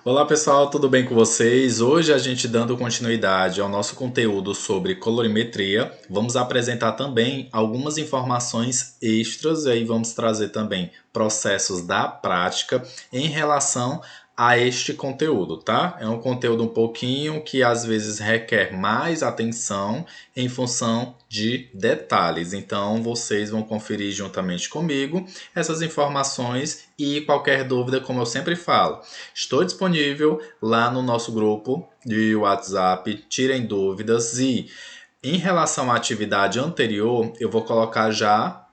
Olá pessoal, tudo bem com vocês? Hoje a gente dando continuidade ao nosso conteúdo sobre colorimetria, vamos apresentar também algumas informações extras e aí vamos trazer também processos da prática em relação a este conteúdo, tá? É um conteúdo um pouquinho que às vezes requer mais atenção em função de detalhes. Então vocês vão conferir juntamente comigo essas informações e qualquer dúvida, como eu sempre falo, estou disponível lá no nosso grupo de WhatsApp. Tirem dúvidas e em relação à atividade anterior, eu vou colocar já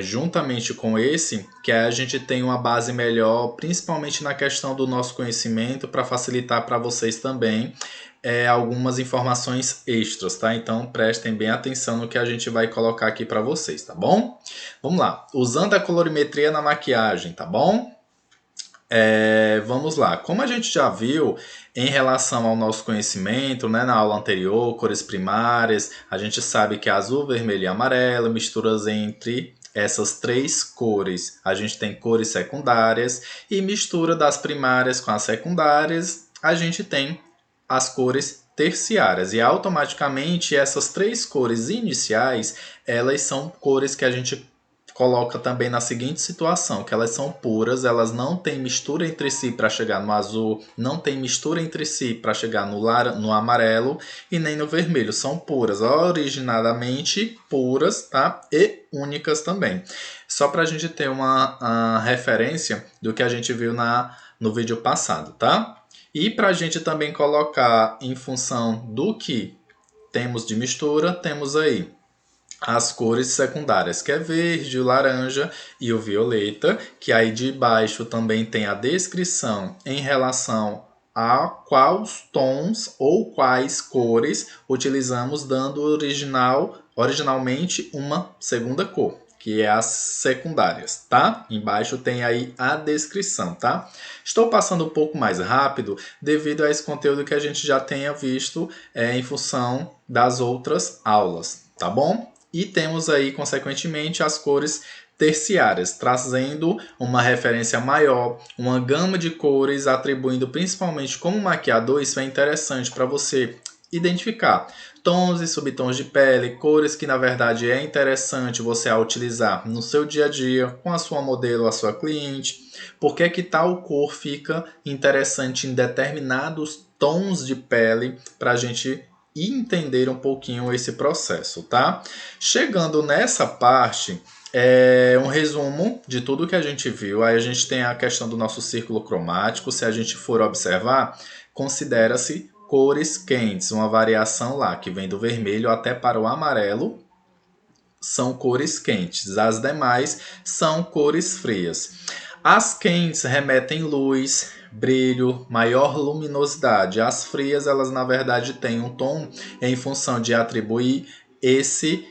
juntamente com esse, que a gente tem uma base melhor, principalmente na questão do nosso conhecimento, para facilitar para vocês também algumas informações extras, tá? Então prestem bem atenção no que a gente vai colocar aqui para vocês, tá bom? Vamos lá. Usando a colorimetria na maquiagem, tá bom? Vamos lá. Como a gente já viu em relação ao nosso conhecimento, né, na aula anterior, cores primárias, a gente sabe que azul, vermelho e amarelo, misturas entre essas três cores. A gente tem cores secundárias e mistura das primárias com as secundárias, a gente tem as cores terciárias. E automaticamente essas três cores iniciais, elas são cores que a gente coloca também na seguinte situação, que elas são puras, elas não têm mistura entre si para chegar no azul, não tem mistura entre si para chegar no amarelo e nem no vermelho, são puras, originalmente puras, tá? E únicas também. Só para a gente ter uma referência do que a gente viu no vídeo passado, tá? E para a gente também colocar em função do que temos de mistura, temos aí as cores secundárias, que é verde, o laranja e o violeta, que aí de baixo também tem a descrição em relação a quais tons ou quais cores utilizamos, dando originalmente uma segunda cor, que é as secundárias, tá? Embaixo tem aí a descrição, tá? Estou passando um pouco mais rápido devido a esse conteúdo que a gente já tenha visto em função das outras aulas, tá bom? E temos aí, consequentemente, as cores terciárias, trazendo uma referência maior, uma gama de cores, atribuindo principalmente como maquiador, isso é interessante para você identificar tons e subtons de pele, cores que na verdade é interessante você utilizar no seu dia a dia, com a sua modelo, a sua cliente, porque que tal cor fica interessante em determinados tons de pele para a gente e entender um pouquinho esse processo, tá? Chegando nessa parte, um resumo de tudo que a gente viu. Aí a gente tem a questão do nosso círculo cromático. Se a gente for observar, considera-se cores quentes, uma variação lá que vem do vermelho até para o amarelo. São cores quentes. As demais são cores frias. As quentes remetem luz, brilho, maior luminosidade. As frias, elas na verdade têm um tom em função de atribuir esse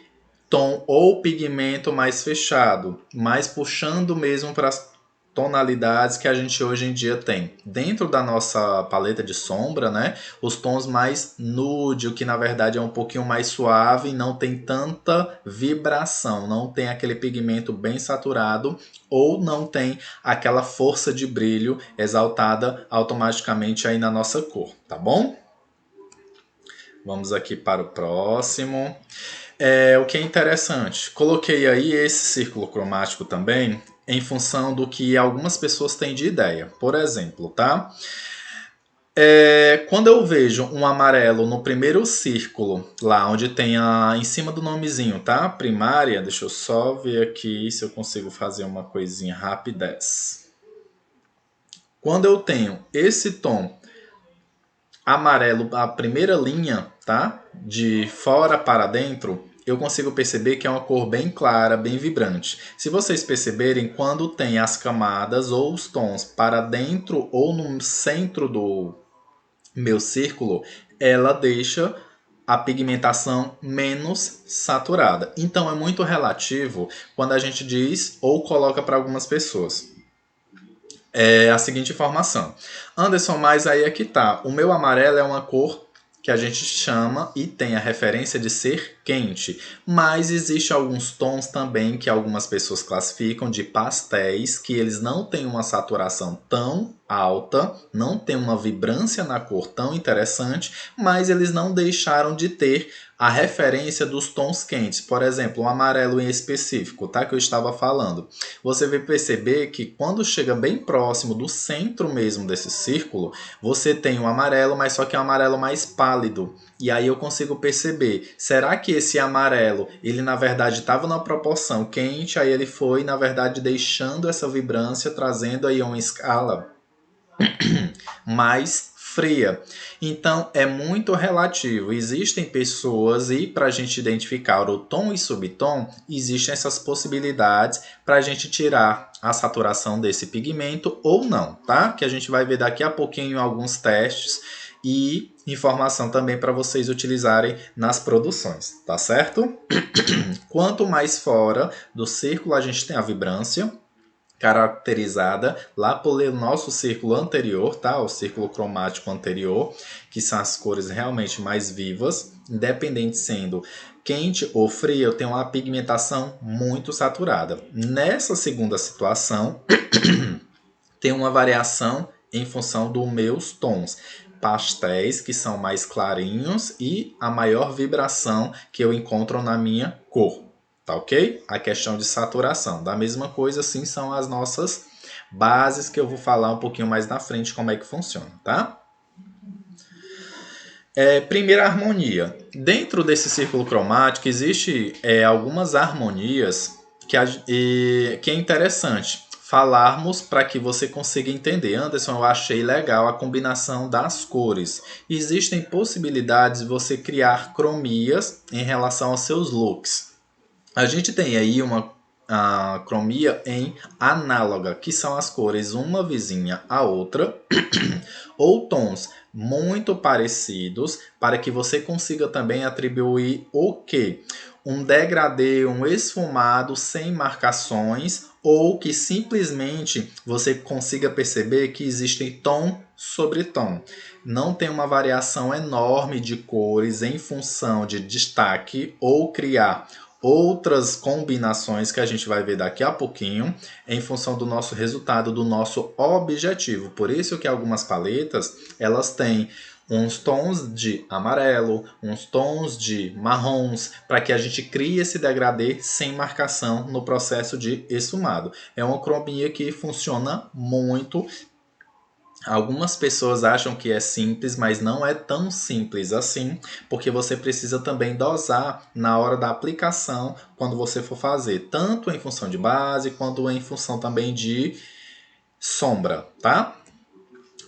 tom ou pigmento mais fechado, mais puxando mesmo para as tonalidades que a gente hoje em dia tem. Dentro da nossa paleta de sombra, né, os tons mais nude, o que na verdade é um pouquinho mais suave, não tem tanta vibração, não tem aquele pigmento bem saturado ou não tem aquela força de brilho exaltada automaticamente aí na nossa cor, tá bom? Vamos aqui para o próximo. O que é interessante, coloquei aí esse círculo cromático também em função do que algumas pessoas têm de ideia. Por exemplo, tá? Quando eu vejo um amarelo no primeiro círculo, lá onde tem em cima do nomezinho, tá? Primária, deixa eu só ver aqui se eu consigo fazer uma coisinha rapidez. Quando eu tenho esse tom amarelo, a primeira linha, tá? De fora para dentro, eu consigo perceber que é uma cor bem clara, bem vibrante. Se vocês perceberem, quando tem as camadas ou os tons para dentro ou no centro do meu círculo, ela deixa a pigmentação menos saturada. Então é muito relativo quando a gente diz ou coloca para algumas pessoas. A seguinte informação. Anderson, mas aí é que tá. O meu amarelo é uma cor que a gente chama e tem a referência de ser quente, mas existe alguns tons também que algumas pessoas classificam de pastéis, que eles não têm uma saturação tão alta, não tem uma vibrância na cor tão interessante, mas eles não deixaram de ter a referência dos tons quentes. Por exemplo, o amarelo em específico, tá? Que eu estava falando. Você vai perceber que quando chega bem próximo do centro mesmo desse círculo, você tem o amarelo, mas só que é um amarelo mais pálido. E aí eu consigo perceber, será que esse amarelo, ele na verdade estava na proporção quente, aí ele foi na verdade deixando essa vibrância, trazendo aí uma escala mais fria. Então é muito relativo. Existem pessoas e para a gente identificar o tom e subtom, existem essas possibilidades para a gente tirar a saturação desse pigmento ou não, tá? Que a gente vai ver daqui a pouquinho alguns testes e informação também para vocês utilizarem nas produções, tá certo? Quanto mais fora do círculo a gente tem a vibrância, caracterizada lá pelo nosso círculo anterior, tá? O círculo cromático anterior, que são as cores realmente mais vivas, independente sendo quente ou fria, eu tenho uma pigmentação muito saturada. Nessa segunda situação, tem uma variação em função dos meus tons. Pastéis, que são mais clarinhos, e a maior vibração que eu encontro na minha cor. Tá ok? A questão de saturação. Da mesma coisa, assim, são as nossas bases, que eu vou falar um pouquinho mais na frente como é que funciona, tá? Primeira harmonia. Dentro desse círculo cromático, existe algumas harmonias que é interessante falarmos para que você consiga entender. Anderson, eu achei legal a combinação das cores. Existem possibilidades de você criar cromias em relação aos seus looks. A gente tem aí a cromia em análoga, que são as cores uma vizinha à outra, ou tons muito parecidos, para que você consiga também atribuir o quê? Um degradê, um esfumado sem marcações, ou que simplesmente você consiga perceber que existe tom sobre tom. Não tem uma variação enorme de cores em função de destaque ou criar outras combinações que a gente vai ver daqui a pouquinho em função do nosso resultado, do nosso objetivo. Por isso que algumas paletas, elas têm uns tons de amarelo, uns tons de marrons, para que a gente crie esse degradê sem marcação no processo de esfumado. É uma cromia que funciona muito. Algumas pessoas acham que é simples, mas não é tão simples assim, porque você precisa também dosar na hora da aplicação quando você for fazer, tanto em função de base quanto em função também de sombra, tá?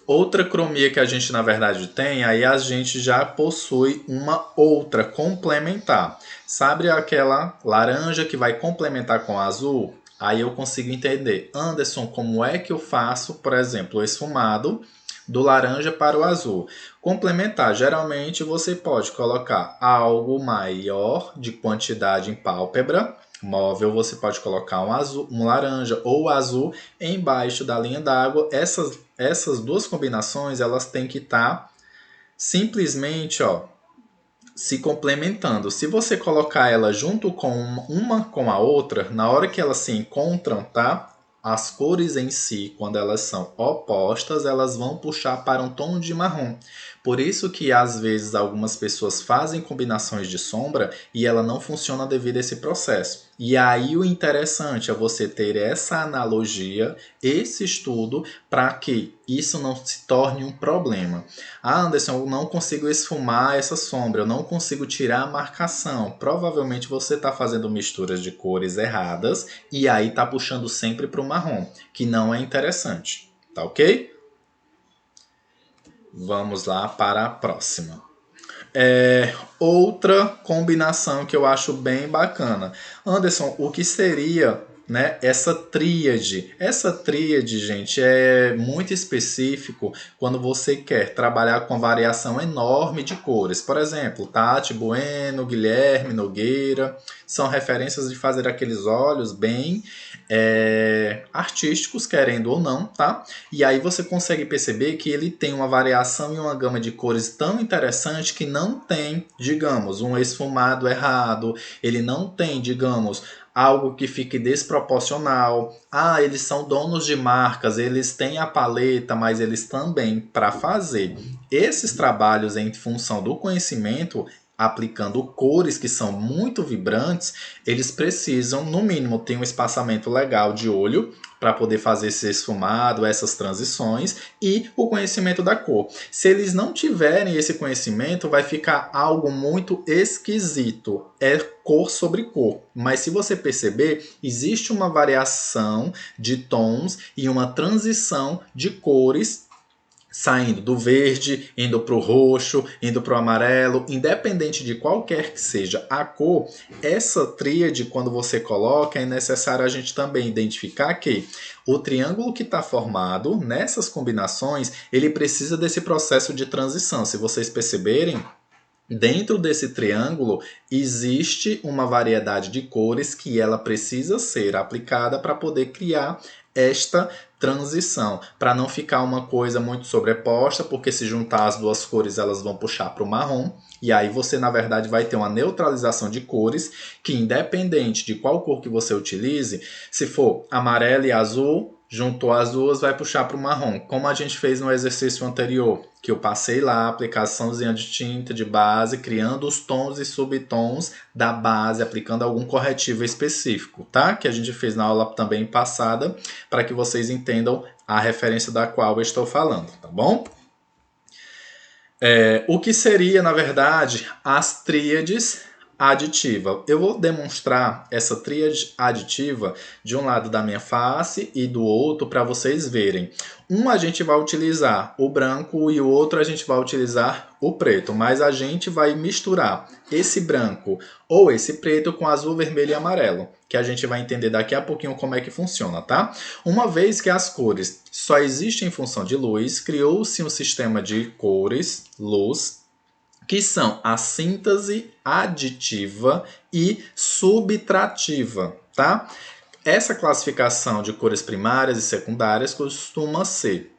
Outra cromia que a gente na verdade tem, aí a gente já possui uma outra complementar. Sabe aquela laranja que vai complementar com azul? Aí eu consigo entender, Anderson, como é que eu faço, por exemplo, o esfumado do laranja para o azul? Complementar, geralmente você pode colocar algo maior de quantidade em pálpebra móvel, você pode colocar um azul, um laranja ou azul embaixo da linha d'água. Essas duas combinações, elas têm que estar simplesmente, se complementando. Se você colocar ela junto com uma com a outra, na hora que elas se encontram, tá? As cores em si, quando elas são opostas, elas vão puxar para um tom de marrom. Por isso que às vezes algumas pessoas fazem combinações de sombra e ela não funciona devido a esse processo. E aí o interessante é você ter essa analogia, esse estudo, para que isso não se torne um problema. Ah, Anderson, eu não consigo esfumar essa sombra, eu não consigo tirar a marcação. Provavelmente você está fazendo misturas de cores erradas e aí está puxando sempre para o marrom, que não é interessante. Tá ok? Vamos lá para a próxima. Outra combinação que eu acho bem bacana. Anderson, o que seria, né, essa tríade? Essa tríade, gente, é muito específico quando você quer trabalhar com variação enorme de cores. Por exemplo, Tati Bueno, Guilherme Nogueira, são referências de fazer aqueles olhos bem artísticos, querendo ou não, tá? E aí você consegue perceber que ele tem uma variação e uma gama de cores tão interessante que não tem, digamos, um esfumado errado, ele não tem, digamos, algo que fique desproporcional. Ah, eles são donos de marcas, eles têm a paleta, mas eles também, para fazer esses trabalhos em função do conhecimento, aplicando cores que são muito vibrantes, eles precisam, no mínimo, ter um espaçamento legal de olho para poder fazer esse esfumado, essas transições e o conhecimento da cor. Se eles não tiverem esse conhecimento, vai ficar algo muito esquisito. É cor sobre cor. Mas se você perceber, existe uma variação de tons e uma transição de cores saindo do verde, indo para o roxo, indo para o amarelo, independente de qualquer que seja a cor, essa tríade, quando você coloca, é necessário a gente também identificar que o triângulo que está formado nessas combinações, ele precisa desse processo de transição. Se vocês perceberem, dentro desse triângulo existe uma variedade de cores que ela precisa ser aplicada para poder criar esta transição, para não ficar uma coisa muito sobreposta, porque se juntar as duas cores elas vão puxar para o marrom, e aí você na verdade vai ter uma neutralização de cores que, independente de qual cor que você utilize, se for amarelo e azul, juntou as duas, vai puxar para o marrom. Como a gente fez no exercício anterior, que eu passei lá a aplicaçãozinha de tinta de base, criando os tons e subtons da base, aplicando algum corretivo específico, tá? Que a gente fez na aula também passada, para que vocês entendam a referência da qual eu estou falando, tá bom? O que seria, na verdade, as tríades aditiva. Eu vou demonstrar essa tríade aditiva de um lado da minha face e do outro para vocês verem. Um a gente vai utilizar o branco e o outro a gente vai utilizar o preto, mas a gente vai misturar esse branco ou esse preto com azul, vermelho e amarelo, que a gente vai entender daqui a pouquinho como é que funciona, tá? Uma vez que as cores só existem em função de luz, criou-se um sistema de cores, luz, que são a síntese aditiva e subtrativa, tá? Essa classificação de cores primárias e secundárias costuma ser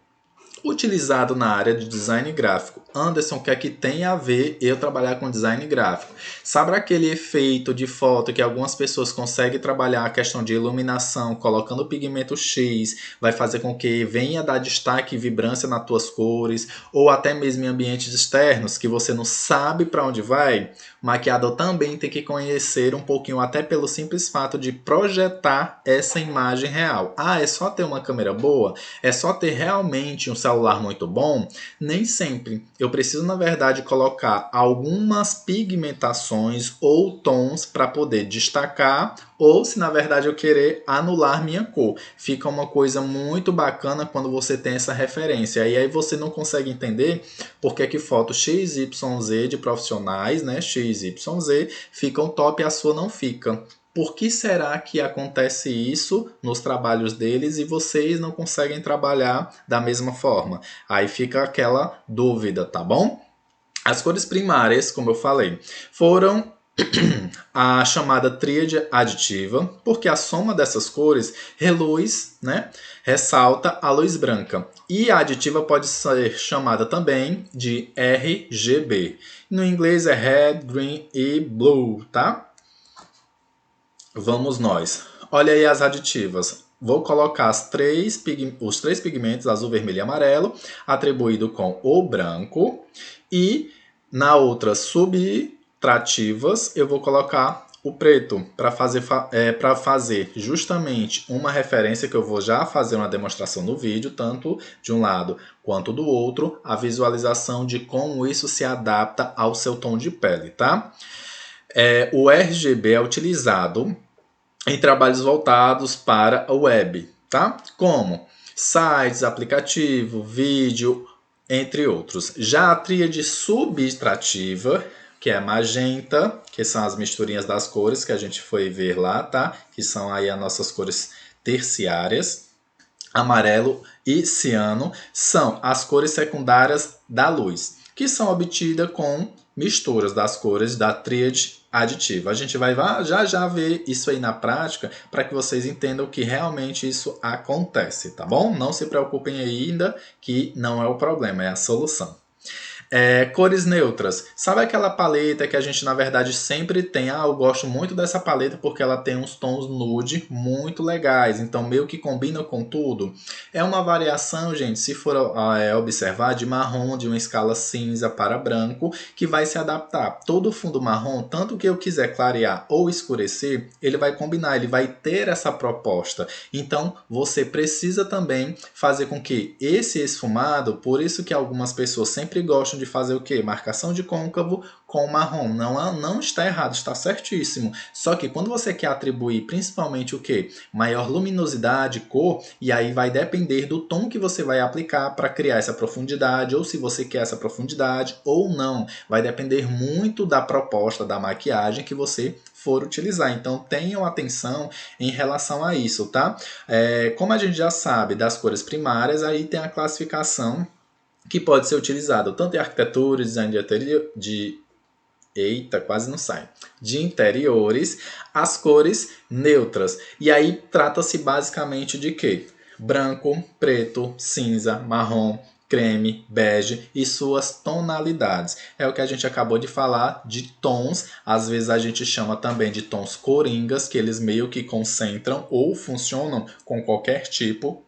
utilizado na área de design gráfico. Anderson, o que é que tem a ver eu trabalhar com design gráfico? Sabe aquele efeito de foto que algumas pessoas conseguem trabalhar a questão de iluminação, colocando pigmento X, vai fazer com que venha dar destaque e vibrância nas tuas cores, ou até mesmo em ambientes externos que você não sabe para onde vai? O maquiador também tem que conhecer um pouquinho, até pelo simples fato de projetar essa imagem real. Ah, é só ter uma câmera boa? É só ter realmente um celular muito bom? Nem sempre. Eu preciso, na verdade, colocar algumas pigmentações ou tons para poder destacar, ou se na verdade eu querer anular minha cor. Fica uma coisa muito bacana quando você tem essa referência. E aí você não consegue entender porque que fotos XYZ de profissionais, né, XYZ, ficam top e a sua não fica. Por que será que acontece isso nos trabalhos deles e vocês não conseguem trabalhar da mesma forma? Aí fica aquela dúvida, tá bom? As cores primárias, como eu falei, foram a chamada tríade aditiva, porque a soma dessas cores reluz, né, ressalta a luz branca. E a aditiva pode ser chamada também de RGB. No inglês é Red, Green e Blue, tá? Vamos nós. Olha aí as aditivas. Vou colocar os três pigmentos, azul, vermelho e amarelo, atribuído com o branco. E na outra subtrativas, eu vou colocar o preto para fazer justamente uma referência que eu vou já fazer uma demonstração no vídeo, tanto de um lado quanto do outro, a visualização de como isso se adapta ao seu tom de pele, tá? O RGB é utilizado em trabalhos voltados para a web, tá? Como sites, aplicativo, vídeo, entre outros. Já a tríade subtrativa, que é magenta, que são as misturinhas das cores que a gente foi ver lá, tá? Que são aí as nossas cores terciárias. Amarelo e ciano são as cores secundárias da luz, que são obtidas com misturas das cores da tríade aditivo. A gente vai já já ver isso aí na prática para que vocês entendam que realmente isso acontece, tá bom? Não se preocupem ainda que não é o problema, é a solução. Cores neutras. Sabe aquela paleta que a gente na verdade sempre tem? Eu gosto muito dessa paleta porque ela tem uns tons nude muito legais, então meio que combina com tudo. É uma variação, gente, se for observar, de marrom, de uma escala cinza para branco, que vai se adaptar. Todo fundo marrom, tanto que eu quiser clarear ou escurecer, ele vai combinar, ele vai ter essa proposta. Então você precisa também fazer com que esse esfumado, por isso que algumas pessoas sempre gostam de fazer o quê? Marcação de côncavo com marrom. Não está errado, está certíssimo. Só que quando você quer atribuir principalmente o quê? Maior luminosidade, cor, e aí vai depender do tom que você vai aplicar para criar essa profundidade, ou se você quer essa profundidade ou não. Vai depender muito da proposta da maquiagem que você for utilizar. Então tenham atenção em relação a isso, tá? Como a gente já sabe das cores primárias, aí tem a classificação que pode ser utilizado tanto em arquitetura, design eita, quase não sai. De interiores, as cores neutras. E aí trata-se basicamente de quê? Branco, preto, cinza, marrom, creme, bege e suas tonalidades. É o que a gente acabou de falar de tons. Às vezes a gente chama também de tons coringas, que eles meio que concentram ou funcionam com qualquer tipo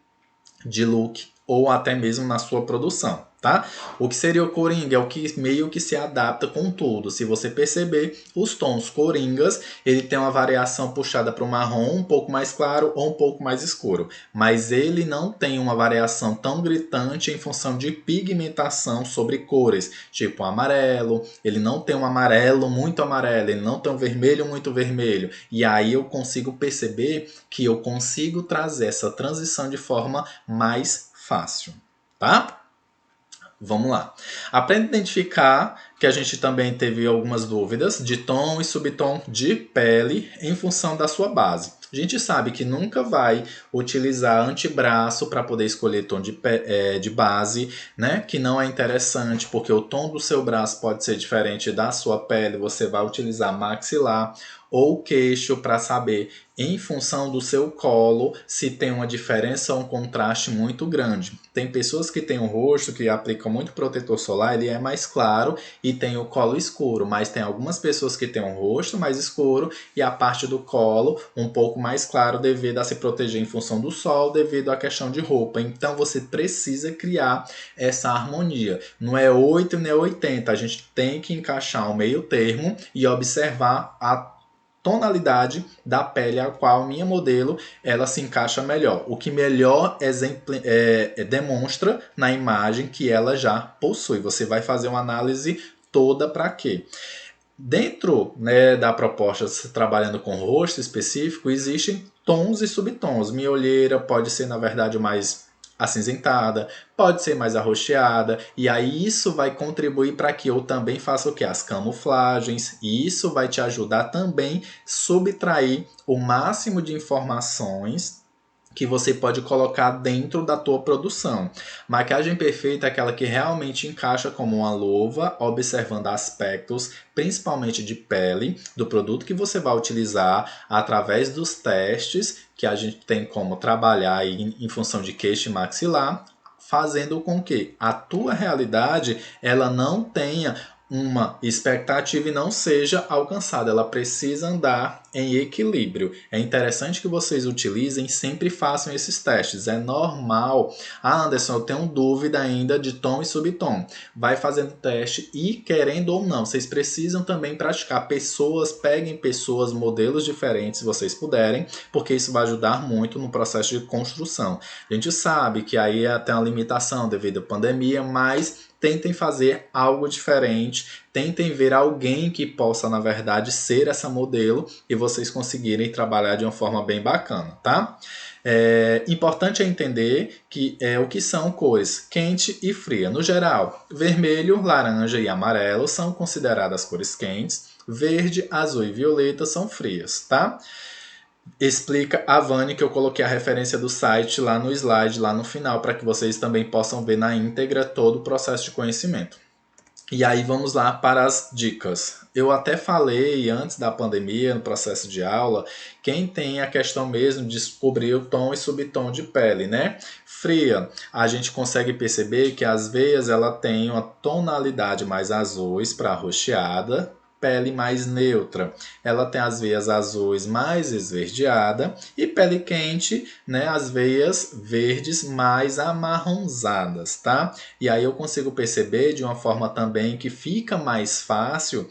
de look ou até mesmo na sua produção, tá? O que seria o coringa é o que meio que se adapta com tudo. Se você perceber, os tons coringas, ele tem uma variação puxada para o marrom um pouco mais claro ou um pouco mais escuro, mas ele não tem uma variação tão gritante em função de pigmentação sobre cores, tipo amarelo, ele não tem um amarelo muito amarelo, ele não tem um vermelho muito vermelho, e aí eu consigo perceber que eu consigo trazer essa transição de forma mais fácil, tá? Vamos lá. Aprenda a identificar, que a gente também teve algumas dúvidas, de tom e subtom de pele em função da sua base. A gente sabe que nunca vai utilizar antebraço para poder escolher tom de base, né? Que não é interessante, porque o tom do seu braço pode ser diferente da sua pele. Você vai utilizar maxilar ou queixo para saber, em função do seu colo, se tem uma diferença ou um contraste muito grande. Tem pessoas que têm o rosto que aplicam muito protetor solar, ele é mais claro e tem o colo escuro, mas tem algumas pessoas que têm um rosto mais escuro e a parte do colo um pouco mais claro devido a se proteger em função do sol, devido à questão de roupa. Então você precisa criar essa harmonia. Não é 8 nem 80, a gente tem que encaixar um meio termo e observar a tonalidade da pele a qual minha modelo ela se encaixa melhor. O que melhor demonstra na imagem que ela já possui. Você vai fazer uma análise toda para quê? Dentro, né, da proposta, trabalhando com rosto específico, existem tons e subtons. Minha olheira pode ser, na verdade, mais acinzentada, pode ser mais arroxeada, e aí isso vai contribuir para que eu também faça o que? As camuflagens, e isso vai te ajudar também a subtrair o máximo de informações que você pode colocar dentro da tua produção. Maquiagem perfeita é aquela que realmente encaixa como uma luva, observando aspectos, principalmente de pele, do produto que você vai utilizar, através dos testes que a gente tem como trabalhar em função de queixo e maxilar, fazendo com que a tua realidade ela não tenha uma expectativa e não seja alcançada. Ela precisa andar em equilíbrio. É interessante que vocês utilizem, sempre façam esses testes. É normal. Ah, Anderson, eu tenho dúvida ainda de tom e subtom. Vai fazendo teste e, querendo ou não, vocês precisam também praticar. Peguem pessoas, modelos diferentes, se vocês puderem, porque isso vai ajudar muito no processo de construção. A gente sabe que aí tem uma limitação devido à pandemia, mas tentem fazer algo diferente, tentem ver alguém que possa, na verdade, ser essa modelo e vocês conseguirem trabalhar de uma forma bem bacana, tá? Importante é entender que o que são cores quente e fria. No geral, vermelho, laranja e amarelo são consideradas cores quentes, verde, azul e violeta são frias, tá? Explica a Vani, que eu coloquei a referência do site lá no slide, lá no final, para que vocês também possam ver na íntegra todo o processo de conhecimento. E aí vamos lá para as dicas. Eu até falei antes da pandemia, no processo de aula, quem tem a questão mesmo de descobrir o tom e subtom de pele, né? Fria, a gente consegue perceber que às vezes ela tem uma tonalidade mais azuis para arroxeada, pele mais neutra. Ela tem as veias azuis mais esverdeada e pele quente, né, as veias verdes mais amarronzadas, tá? E aí eu consigo perceber de uma forma também que fica mais fácil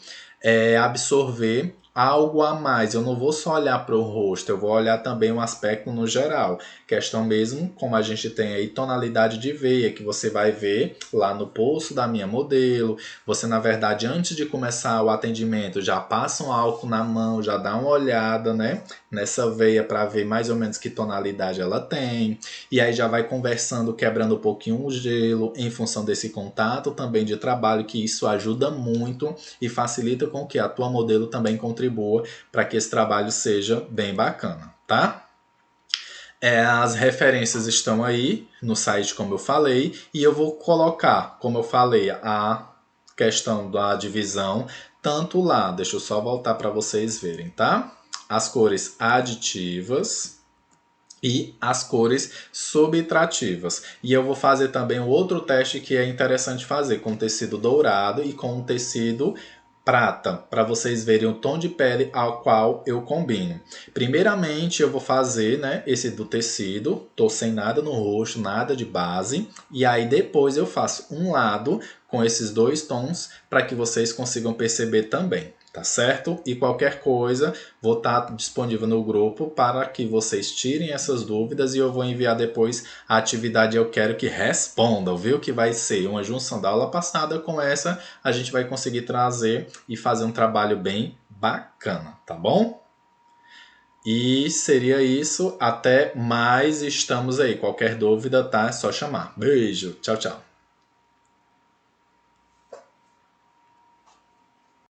absorver algo a mais. Eu não vou só olhar para o rosto, eu vou olhar também um aspecto no geral. Questão mesmo, como a gente tem aí tonalidade de veia, que você vai ver lá no pulso da minha modelo. Você, na verdade, antes de começar o atendimento, já passa um álcool na mão, já dá uma olhada, né, nessa veia para ver mais ou menos que tonalidade ela tem. E aí já vai conversando, quebrando um pouquinho o gelo em função desse contato também de trabalho, que isso ajuda muito e facilita com que a tua modelo também contribua para que esse trabalho seja bem bacana, tá? As referências estão aí no site, como eu falei, e eu vou colocar, como eu falei, a questão da divisão, tanto lá, deixa eu só voltar para vocês verem, tá? As cores aditivas e as cores subtrativas. E eu vou fazer também um outro teste que é interessante fazer com tecido dourado e com tecido prata, para vocês verem o tom de pele ao qual eu combino. Primeiramente eu vou fazer, né, esse do tecido, tô sem nada no rosto, nada de base, e aí depois eu faço um lado com esses dois tons para que vocês consigam perceber também. Tá certo? E qualquer coisa, vou estar disponível no grupo para que vocês tirem essas dúvidas e eu vou enviar depois a atividade Eu Quero Que Respondam, viu? Que vai ser uma junção da aula passada com essa, a gente vai conseguir trazer e fazer um trabalho bem bacana, tá bom? E seria isso, até mais, estamos aí. Qualquer dúvida, tá? É só chamar. Beijo, tchau, tchau.